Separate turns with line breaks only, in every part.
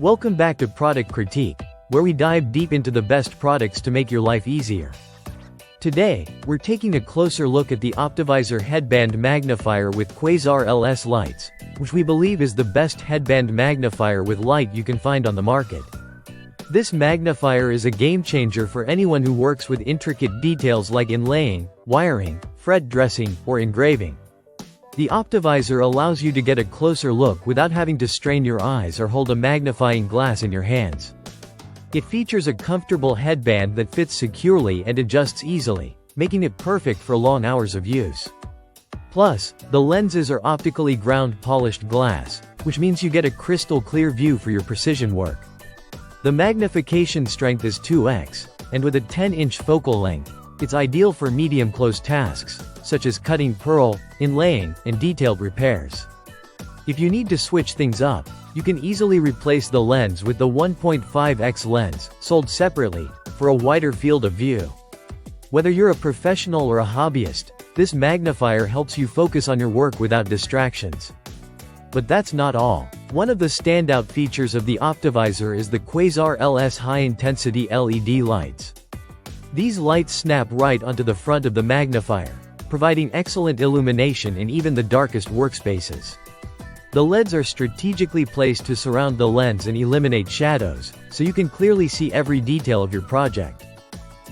Welcome back to Product Critique, where we dive deep into the best products to make your life easier. Today, we're taking a closer look at the OptiVISOR Headband Magnifier with Quasar LS lights, which we believe is the best headband magnifier with light you can find on the market. This magnifier is a game-changer for anyone who works with intricate details like inlaying, wiring, fret dressing, or engraving. The OptiVISOR allows you to get a closer look without having to strain your eyes or hold a magnifying glass in your hands. It features a comfortable headband that fits securely and adjusts easily, making it perfect for long hours of use. Plus, the lenses are optically ground-polished glass, which means you get a crystal-clear view for your precision work. The magnification strength is 2x, and with a 10-inch focal length, it's ideal for medium-close tasks, such as cutting pearl, inlaying, and detailed repairs. If you need to switch things up, you can easily replace the lens with the 1.5x lens, sold separately, for a wider field of view. Whether you're a professional or a hobbyist, this magnifier helps you focus on your work without distractions. But that's not all. One of the standout features of the OptiVISOR is the Quasar LS high-intensity LED lights. These lights snap right onto the front of the magnifier, providing excellent illumination in even the darkest workspaces. The LEDs are strategically placed to surround the lens and eliminate shadows, so you can clearly see every detail of your project.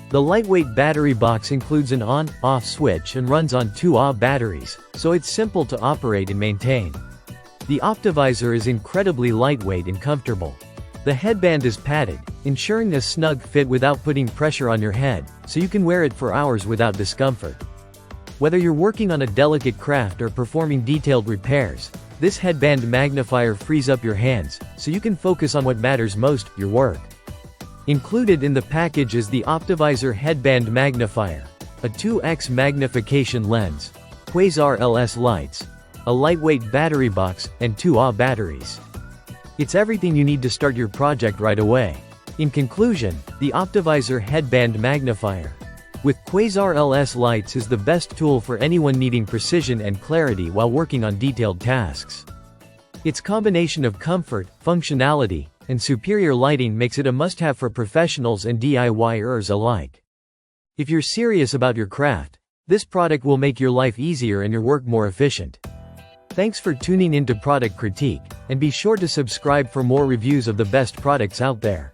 The lightweight battery box includes an on-off switch and runs on 2 Ah batteries, so it's simple to operate and maintain. The OptiVISOR is incredibly lightweight and comfortable. The headband is padded, ensuring a snug fit without putting pressure on your head, so you can wear it for hours without discomfort. Whether you're working on a delicate craft or performing detailed repairs, this headband magnifier frees up your hands, so you can focus on what matters most, your work. Included in the package is the OptiVISOR Headband Magnifier, a 2x magnification lens, Quasar LS lights, a lightweight battery box, and 2 Ah batteries. It's everything you need to start your project right away. In conclusion, the OptiVISOR Headband Magnifier with Quasar LS lights is the best tool for anyone needing precision and clarity while working on detailed tasks. Its combination of comfort, functionality, and superior lighting makes it a must-have for professionals and DIYers alike. If you're serious about your craft, this product will make your life easier and your work more efficient. Thanks for tuning in to Product Critique, and be sure to subscribe for more reviews of the best products out there.